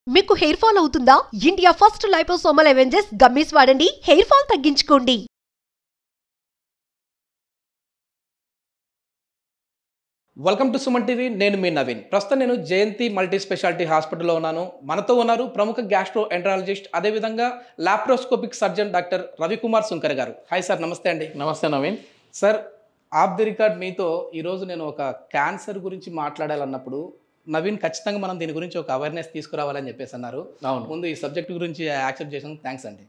మీకు hair fall అవుతుందా? India first liposomal Avengers gummies వాడండి, హెయిర్ ఫాల్ తగ్గించుకోండి. Welcome to Suman TV. నేను మీ నవీన్. ప్రస్తుతం నేను జయంతి మల్టీ స్పెషాలిటీ హాస్పిటల్లో ఉన్నాను. మనతో ఉన్నారు ప్రముఖ గ్యాస్ట్రో ఎంట్రాలజిస్ట్, అదేవిధంగా laparoscopic surgeon doctor Ravikumar Sunkar గారు. హాయ్ సార్, నమస్తే అండి. నమస్తే Naveen. Sir, of the record మీతో ఈరోజు నేను ఒక క్యాన్సర్ గురించి మాట్లాడాలన్నప్పుడు నవీన్ ఖచ్చితంగా మనం దీని గురించి ఒక అవేర్నెస్ తీసుకురావాలని చెప్పేసి అన్నారు. అవును. ముందు ఈ సబ్జెక్ట్ గురించి యాక్సెప్ట్ చేసినందుకు థ్యాంక్స్ అండి.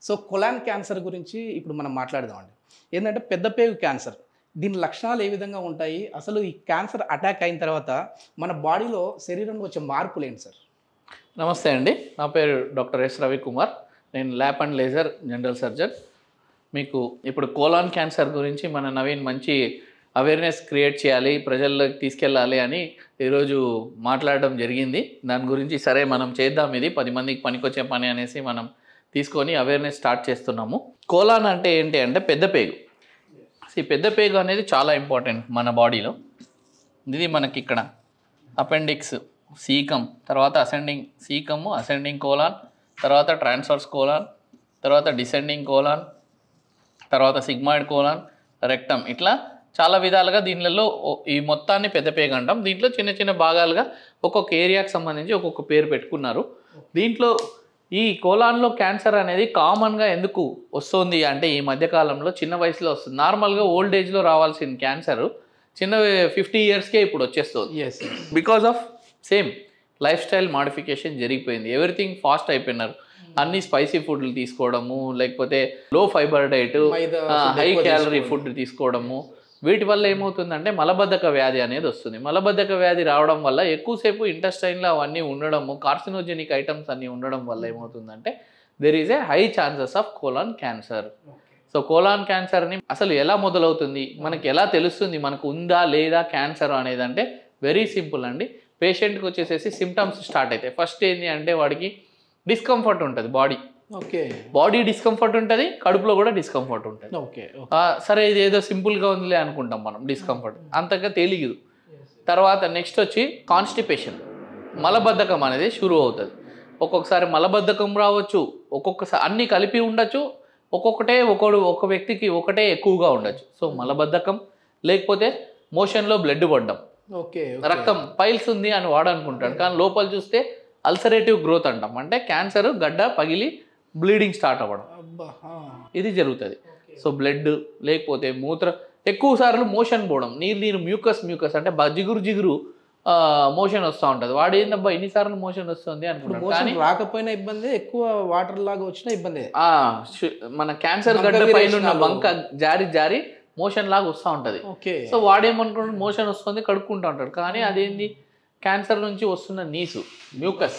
సో కొలాన్ క్యాన్సర్ గురించి ఇప్పుడు మనం మాట్లాడదామండి. ఏంటంటే పెద్ద పేగు క్యాన్సర్, దీని లక్షణాలు ఏ విధంగా ఉంటాయి, అసలు ఈ క్యాన్సర్ అటాక్ అయిన తర్వాత మన బాడీలో శరీరంలో వచ్చే మార్పులు ఏంటి సార్? నమస్తే అండి, నా పేరు డాక్టర్ ఎస్ రవికుమార్. నేను lap and laser general surgeon. మీకు ఇప్పుడు కోలాన్ క్యాన్సర్ గురించి మన నవీన్ మంచి అవేర్నెస్ క్రియేట్ చేయాలి, ప్రజల్లోకి తీసుకెళ్ళాలి అని ఈరోజు మాట్లాడడం జరిగింది. దాని గురించి సరే మనం చేద్దాం, ఇది 10 మందికి పనికొచ్చే పని అనేసి మనం తీసుకొని అవేర్నెస్ స్టార్ట్ చేస్తున్నాము. కోలాన్ అంటే ఏంటి అంటే పెద్ద పేగు. ఈ పెద్ద పేగు అనేది చాలా ఇంపార్టెంట్ మన బాడీలో. ఇది మనకి ఇక్కడ అపెండిక్స్, సీకం, తర్వాత అసెండింగ్ కోలాన్, తర్వాత ట్రాన్స్వర్స్ కోలాన్, తర్వాత డిసెండింగ్ కోలాన్, తర్వాత సిగ్మాయిడ్ కోలాన్, రెక్టమ్, ఇట్లా చాలా విధాలుగా దీనిలో ఈ మొత్తాన్ని పెద్ద పేగు అంటాం. దీంట్లో చిన్న చిన్న భాగాలుగా ఒక్కొక్క ఏరియాకి సంబంధించి ఒక్కొక్క పేరు పెట్టుకున్నారు. దీంట్లో ఈ కోలాన్లో క్యాన్సర్ అనేది కామన్గా ఎందుకు వస్తుంది అంటే ఈ మధ్యకాలంలో చిన్న వయసులో వస్తుంది. నార్మల్గా ఓల్డ్ ఏజ్లో రావాల్సిన క్యాన్సర్ చిన్న 50 ఇయర్స్కే ఇప్పుడు వచ్చేస్తుంది. Because of same life style modification జరిగిపోయింది. ఎవ్రీథింగ్ ఫాస్ట్ అయిపోయినారు. అన్ని స్పైసీ ఫుడ్లు తీసుకోవడము, లేకపోతే లో fibre diet, high calorie food తీసుకోవడము, వీటి వల్ల ఏమవుతుందంటే మలబద్ధక వ్యాధి అనేది వస్తుంది. మలబద్ధక వ్యాధి రావడం వల్ల ఎక్కువసేపు ఇంటెస్టైన్లో అవన్నీ ఉండడము, కార్సినోజెనిక్ ఐటమ్స్ అన్నీ ఉండడం వల్ల ఏమవుతుందంటే there is a high chances of colon cancer. So colon క్యాన్సర్ని అసలు ఎలా మొదలవుతుంది, మనకి ఎలా తెలుస్తుంది మనకు ఉందా లేదా క్యాన్సర్ అనేది అంటే వెరీ సింపుల్ అండి. పేషెంట్కి వచ్చేసేసి సిమ్టమ్స్ స్టార్ట్ అవుతాయి. ఫస్ట్ ఏంటి అంటే వాడికి డిస్కంఫర్ట్ ఉంటుంది, బాడీ డిస్కంఫర్ట్ ఉంటుంది, కడుపులో కూడా డిస్కంఫర్ట్ ఉంటుంది. సరే ఇది ఏదో సింపుల్గా ఉందిలే అనుకుంటాం మనం, డిస్కంఫర్ట్ అంతగా తెలియదు. తర్వాత నెక్స్ట్ వచ్చి కాన్స్టిపేషన్, మలబద్ధకం అనేది షురూ అవుతుంది. ఒక్కొక్కసారి మలబద్ధకం రావచ్చు, ఒక్కొక్కసారి అన్నీ కలిపి ఉండొచ్చు, ఒక వ్యక్తికి ఒకటే ఎక్కువగా ఉండొచ్చు. సో మలబద్ధకం, లేకపోతే మోషన్లో బ్లడ్ పడడం, రక్తం పైల్స్ ఉంది అని వాడు అనుకుంటాడు, కానీ లోపల చూస్తే అల్సరేటివ్ గ్రోత్ అంటాం. అంటే క్యాన్సర్ గడ్డ పగిలి బ్లీడింగ్ స్టార్ట్ అవ్వడం, ఇది జరుగుతుంది. సో బ్లడ్, లేకపోతే ఎక్కువ సార్లు మోషన్ పోవడం, నీరు మ్యూకస్ అంటే జిగురు మోషన్ వస్తూ ఉంటుంది. వాడు ఏందబ్బా ఇన్నిసార్లు మోషన్ వస్తుంది అనుకుంటాడు, కానీ రాకపోయినా ఇబ్బంది, ఎక్కువ వాటర్ లాగా వచ్చినా ఇబ్బంది. మన క్యాన్సర్ గడ్డ పైన ఉన్న బంక జారి మోషన్ లాగా వస్తూ ఉంటుంది. సో వాడేమనుకుంటాడు మోషన్ వస్తుంది కడుక్కుంటూ ఉంటాడు, కానీ అదేంది క్యాన్సర్ నుంచి వస్తున్న నీసు, మ్యూకస్.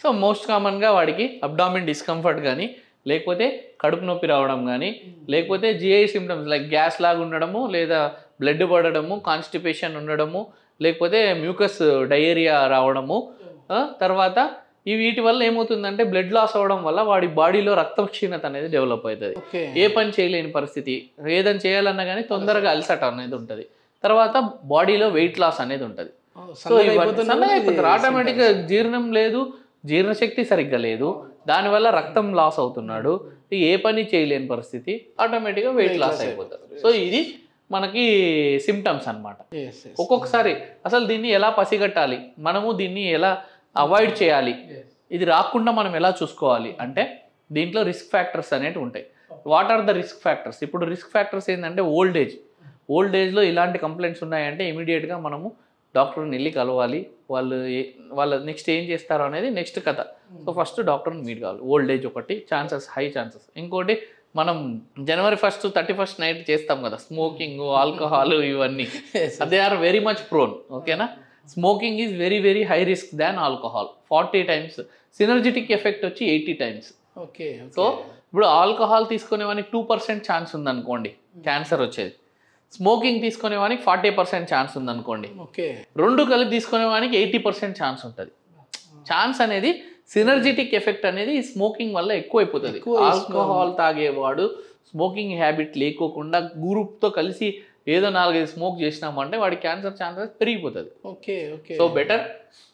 సో మోస్ట్ కామన్గా వాడికి అబ్డామిన్ డిస్కంఫర్ట్ కానీ, లేకపోతే కడుపు నొప్పి రావడం కానీ, లేకపోతే జిఐ సిమ్టమ్స్ లైక్ గ్యాస్ లాగా ఉండడము, లేదా బ్లడ్ పడడము, కాన్స్టిపేషన్ ఉండడము, లేకపోతే మ్యూకస్ డయేరియా రావడము. తర్వాత వీటి వల్ల ఏమవుతుందంటే బ్లడ్ లాస్ అవ్వడం వల్ల వాడి బాడీలో రక్తక్షీణత అనేది డెవలప్ అవుతుంది. ఏ పని చేయలేని పరిస్థితి, ఏదైనా చేయాలన్నా కానీ తొందరగా అలసట అనేది ఉంటుంది. తర్వాత బాడీలో వెయిట్ లాస్ అనేది ఉంటుంది. సో ఆటోమేటిక్గా జీర్ణం లేదు, జీర్ణశక్తి సరిగ్గా లేదు, దానివల్ల రక్తం లాస్ అవుతున్నాడు, ఏ పని చేయలేని పరిస్థితి, ఆటోమేటిక్గా వెయిట్ లాస్ అయిపోతారు. సో ఇది మనకి సిమ్టమ్స్ అన్నమాట. ఒక్కొక్కసారి అసలు దీన్ని ఎలా పసిగట్టాలి, మనము దీన్ని ఎలా అవాయిడ్ చేయాలి, ఇది రాకుండా మనం ఎలా చూసుకోవాలి అంటే దీంట్లో రిస్క్ ఫ్యాక్టర్స్ అనేవి ఉంటాయి. What are the risk factors? ఇప్పుడు రిస్క్ ఫ్యాక్టర్స్ ఏంటంటే ఓల్డ్ ఏజ్లో ఇలాంటి కంప్లైంట్స్ ఉన్నాయంటే ఇమీడియట్గా మనము డాక్టర్ని వెళ్ళి కలవాలి. వాళ్ళు నెక్స్ట్ ఏం చేస్తారు అనేది నెక్స్ట్ కథ. సో ఫస్ట్ డాక్టర్ని మీట్ కావాలి. ఓల్డ్ ఏజ్ ఒకటి, హై ఛాన్సెస్. ఇంకోటి మనం January 1st 31st నైట్ చేస్తాం కదా, స్మోకింగ్, ఆల్కహాల్, ఇవన్నీ they are very much prone. ఓకేనా? Smoking is very very high risk than alcohol, 40 times. Synergistic effect వచ్చి 80 times. సో ఇప్పుడు ఆల్కహాల్ తీసుకునేవానికి 2% ఛాన్స్ ఉందనుకోండి క్యాన్సర్ వచ్చేది, స్మోకింగ్ తీసుకునేవానికి 40% ఛాన్స్ ఉందనుకోండి, రెండు కలిపి తీసుకునేవానికి 80% ఛాన్స్ ఉంటుంది. ఛాన్స్ అనేది సినర్జిటిక్ ఎఫెక్ట్ అనేది స్మోకింగ్ వల్ల ఎక్కువైపోతుంది. ఆల్కహాల్ తాగేవాడు స్మోకింగ్ హ్యాబిట్ లేకోకుండా గ్రూప్తో కలిసి ఏదో 4-5 స్మోక్ చేసినామంటే వాడి క్యాన్సర్ ఛాన్సెస్ పెరిగిపోతుంది. Okay okay. So better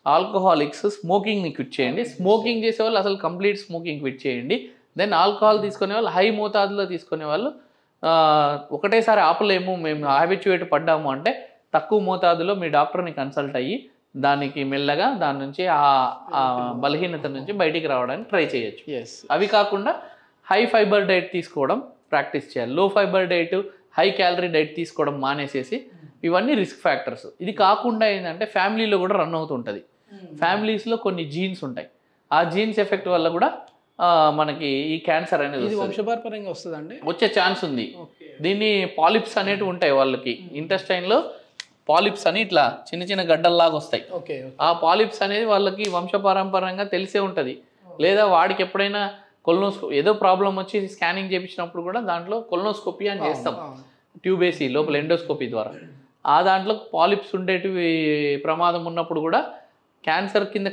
alcoholics స్మోకింగ్ని క్విట్ చేయండి. స్మోకింగ్ చేసే వాళ్ళు అసలు కంప్లీట్ స్మోకింగ్ క్విట్ చేయండి. దెన్ ఆల్కహాల్ తీసుకునే వాళ్ళు హై మోతాదులో తీసుకునే వాళ్ళు ఒకటేసారి ఆపలేము, మేము హ్యాబిచ్యుయేట్ పడ్డాము అంటే తక్కువ మోతాదులో మీ డాక్టర్ని కన్సల్ట్ అయ్యి దానికి మెల్లగా దాని నుంచి ఆ బలహీనత నుంచి బయటికి రావడానికి ట్రై చేయొచ్చు. అవి కాకుండా హై ఫైబర్ డైట్ తీసుకోవడం ప్రాక్టీస్ చేయాలి. లో fibre diet, high calorie diet తీసుకోవడం మానేసేసి ఇవన్నీ రిస్క్ ఫ్యాక్టర్స్. ఇది కాకుండా ఏంటంటే ఫ్యామిలీలో కూడా రన్ అవుతుంటుంది. ఫ్యామిలీస్లో కొన్ని జీన్స్ ఉంటాయి, ఆ జీన్స్ ఎఫెక్ట్ వల్ల కూడా మనకి ఈ క్యాన్సర్ అనేది వంశపారంపర్యంగా వస్తుందండి, వచ్చే ఛాన్స్ ఉంది. దీన్ని పాలిప్స్ అనేటివి ఉంటాయి వాళ్ళకి, ఇంటెస్టైన్లో పాలిప్స్ అని ఇట్లా చిన్న చిన్న గడ్డల్లాగా వస్తాయి. ఆ పాలిప్స్ అనేది వాళ్ళకి వంశపారంపర్యంగా తెలిసే ఉంటుంది. లేదా వాడికి ఎప్పుడైనా కొలనోస్కోపీ ఏదో ప్రాబ్లం వచ్చి స్కానింగ్ చేయించినప్పుడు కూడా దాంట్లో కొలనోస్కోపీ అని చేస్తాం, ట్యూబ్ వేసి లోపల ఎండోస్కోపీ ద్వారా. ఆ దాంట్లో పాలిప్స్ ఉండేటివి ప్రమాదం ఉన్నప్పుడు కూడా క్యాన్సర్ కింద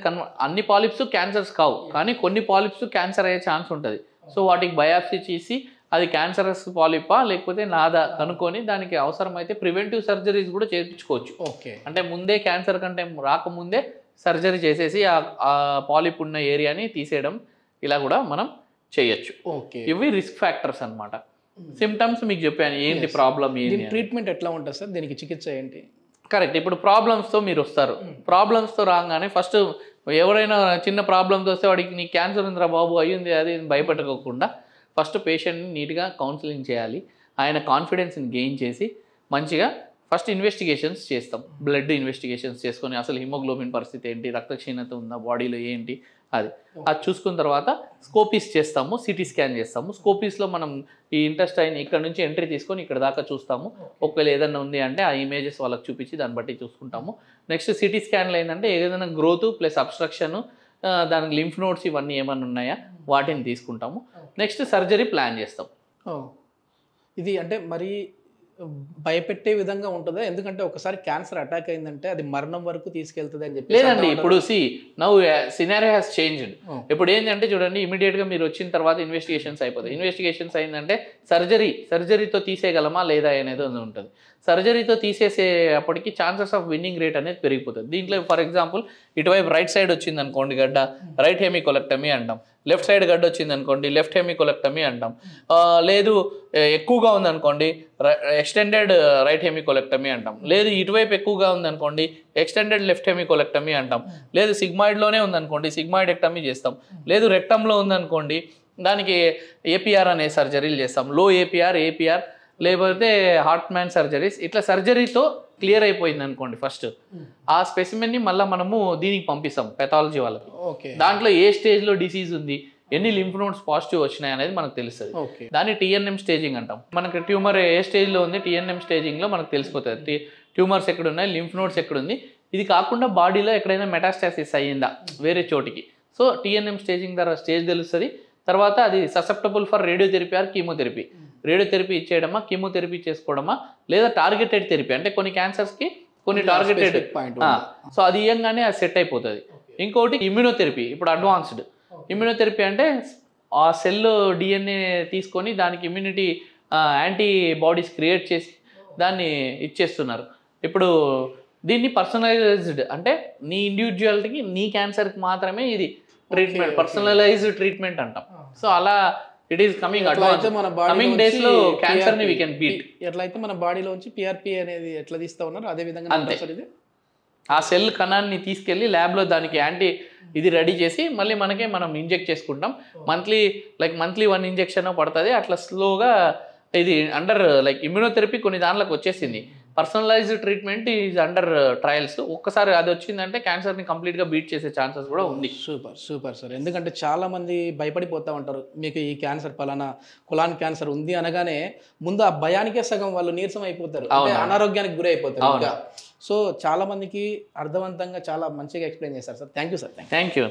అన్ని పాలిప్స్ క్యాన్సర్స్ కావు, కానీ కొన్ని పాలిప్స్ క్యాన్సర్ అయ్యే ఛాన్స్ ఉంటుంది. సో వాటికి బయాప్సీ చేసి అది క్యాన్సరస్ పాలిపా లేకపోతే నాదా కనుక్కొని దానికి అవసరమైతే ప్రివెంటివ్ సర్జరీస్ కూడా చేయించుకోవచ్చు. అంటే ముందే క్యాన్సర్ కంటే రాకముందే సర్జరీ చేసేసి ఆ పాలిప్ ఉన్న ఏరియాని తీసేయడం, ఇలా కూడా మనం చేయొచ్చు. ఇవి రిస్క్ ఫ్యాక్టర్స్ అన్నమాట. సిమ్టమ్స్ మీకు చెప్పాను, ఏంటి ప్రాబ్లం, ఏంటి ట్రీట్మెంట్ ఎట్లా ఉంటుంది సార్, దీనికి చికిత్స ఏంటి? కరెక్ట్. ఇప్పుడు ప్రాబ్లమ్స్తో మీరు వస్తారు, ప్రాబ్లమ్స్తో రాగానే ఫస్ట్ ఎవరైనా చిన్న ప్రాబ్లమ్స్ వస్తే వాడికి నీ క్యాన్సర్ ఉందిరా బాబు అయ్యింది అది భయపెట్టుకోకుండా ఫస్ట్ పేషెంట్ని నీట్గా కౌన్సిలింగ్ చేయాలి. ఆయన కాన్ఫిడెన్స్ని గెయిన్ చేసి మంచిగా ఫస్ట్ ఇన్వెస్టిగేషన్స్ చేస్తాం. బ్లడ్ ఇన్వెస్టిగేషన్స్ చేసుకొని అసలు హిమోగ్లోబిన్ పరిస్థితి ఏంటి, రక్తక్షీణత ఉందా బాడీలో ఏంటి అది చూసుకున్న తర్వాత స్కోపీస్ చేస్తాము, సిటీ స్కాన్ చేస్తాము. స్కోపీస్లో మనం ఈ ఇంటెస్టైన్ ఇక్కడ నుంచి ఎంట్రీ తీసుకొని ఇక్కడ దాకా చూస్తాము. ఒకవేళ ఏదైనా ఉంది అంటే ఆ ఇమేజెస్ వాళ్ళకి చూపించి దాన్ని బట్టి చూసుకుంటాము. నెక్స్ట్ సిటీ స్కాన్లో ఏంటంటే ఏదైనా గ్రోత్ ప్లస్ అబ్స్ట్రక్షన్, దానికి లింఫ్ నోడ్స్ ఇవన్నీ ఏమైనా ఉన్నాయా వాటిని తీసుకుంటాము. నెక్స్ట్ సర్జరీ ప్లాన్ చేస్తాం. ఇది అంటే మరి భయపెట్టే విధంగా ఉంటుందా? ఎందుకంటే ఒకసారి క్యాన్సర్ అటాక్ అయిందంటే అది మరణం వరకు తీసుకెళ్తుంది అని చెప్పి. లేదండి, ఇప్పుడు నౌ సినారియో హ్యాస్ చేంజ్డ్. ఇప్పుడు ఏంటంటే చూడండి, ఇమీడియట్గా మీరు వచ్చిన తర్వాత ఇన్వెస్టిగేషన్స్ అయిపోతాయి. ఇన్వెస్టిగేషన్స్ అయిందంటే సర్జరీతో తీసేయగలమా లేదా అనేది ఉంటుంది. సర్జరీతో తీసేసేపటికి ఛాన్సెస్ ఆఫ్ విన్నింగ్ రేట్ అనేది పెరిగిపోతుంది. దీంట్లో ఫర్ ఎగ్జాంపుల్ ఇటువైపు రైట్ సైడ్ వచ్చింది అనుకోండి గడ్డ, రైట్ హెమికోలెక్టమీ అంటాం. లెఫ్ట్ సైడ్ గడ్డ వచ్చింది అనుకోండి లెఫ్ట్ హెమికోలెక్టమీ అంటాం. లేదు ఎక్కువగా ఉందనుకోండి ఎక్స్టెండెడ్ రైట్ హెమికోలెక్టమీ అంటాం. లేదు ఇటువైపు ఎక్కువగా ఉందనుకోండి ఎక్స్టెండెడ్ లెఫ్ట్ హెమికోలెక్టమీ అంటాం. లేదు సిగ్మాయిడ్లోనే ఉందనుకోండి సిగ్మాయిడెక్టమీ చేస్తాం. లేదు రెక్టంలో ఉందనుకోండి దానికి ఏపీఆర్ అనే సర్జరీలు చేస్తాం. లో ఏపీఆర్ లేకపోతే హార్ట్ మ్యాన్ సర్జరీస్. ఇట్లా సర్జరీతో క్లియర్ అయిపోయింది అనుకోండి ఫస్ట్ ఆ స్పెసిమెన్ని మళ్ళీ మనము దీనికి పంపిస్తాం పెథాలజీ వాళ్ళకి. దాంట్లో ఏ స్టేజ్లో డిసీజ్ ఉంది, ఎన్ని లింఫ్ నోడ్స్ పాజిటివ్ వచ్చినాయి అనేది మనకు తెలుస్తుంది. దాన్ని టీఎన్ఎం స్టేజింగ్ అంటాం. మనకి ట్యూమర్ ఏ స్టేజ్లో ఉంది టీఎన్ఎం స్టేజింగ్లో మనకు తెలిసిపోతుంది. ట్యూమర్స్ ఎక్కడున్నాయి, లింఫ్ నోడ్స్ ఎక్కడుంది. ఇది కాకుండా బాడీలో ఎక్కడైనా మెటాస్టాసిస్ అయ్యిందా వేరే చోటికి, సో టీఎన్ఎం స్టేజింగ్ ద్వారా స్టేజ్ తెలుస్తుంది. తర్వాత అది susceptible for radiotherapy or chemotherapy. Radiotherapy ఇచ్చేయడమా, కీమోథెరపీ చేసుకోవడమా, లేదా టార్గెటెడ్ థెరపీ అంటే కొన్ని క్యాన్సర్స్కి కొన్ని టార్గెటెడ్, సో అది ఇయ్యంగానే అది సెట్ అయిపోతుంది. ఇంకోటి ఇమ్యూనోథెరపీ. ఇప్పుడు అడ్వాన్స్డ్ ఇమ్యూనోథెరపీ అంటే ఆ సెల్ డిఎన్ఏ తీసుకొని దానికి ఇమ్యూనిటీ యాంటీబాడీస్ క్రియేట్ చేసి దాన్ని ఇచ్చేస్తున్నారు. ఇప్పుడు దీన్ని పర్సనలైజ్డ్ అంటే నీ ఇండివిజువాలిటీకి నీ క్యాన్సర్కి మాత్రమే ఇది ట్రీట్మెంట్, పర్సనలైజ్డ్ ట్రీట్మెంట్ అంటాం. సో అలా it is coming advance. Coming days లో క్యాన్సర్ ని వి కెన్ బీట్. ఎట్లయితే మన బాడీలో నుంచి పిఆర్పి అనేది ఎట్లా తీస్తా ఉన్నారు అదే విధంగా అంతే. ఆ సెల్ కణాన్ని తీసుకెళ్లి ల్యాబ్ లో దానికి ఇది రెడీ చేసి మళ్ళీ మనం ఇంజెక్ట్ చేసుకుంటాం. మంత్లీ 1 ఇంజెక్షన్ పడుతుంది. అట్లా స్లోగా ఇది అండర్ ఇమ్యూనోథెరపీ కొన్ని దాంట్లోకి వచ్చేసింది. Personalised treatment is under trials. ఒక్కసారి అది వచ్చిందంటే క్యాన్సర్ని కంప్లీట్గా బీట్ చేసే ఛాన్సెస్ కూడా ఉంది. Super sir. ఎందుకంటే చాలామంది భయపడిపోతూ ఉంటారు, మీకు ఈ క్యాన్సర్ పలానా కొలాన్ క్యాన్సర్ ఉంది అనగానే ముందు ఆ భయానికే సగం వాళ్ళు నీరసం అయిపోతారు, అనారోగ్యానికి గురి అయిపోతారు. సో చాలామందికి అర్థవంతంగా చాలా మంచిగా ఎక్స్ప్లెయిన్ చేశారు sir. Thank you sir. Thank you.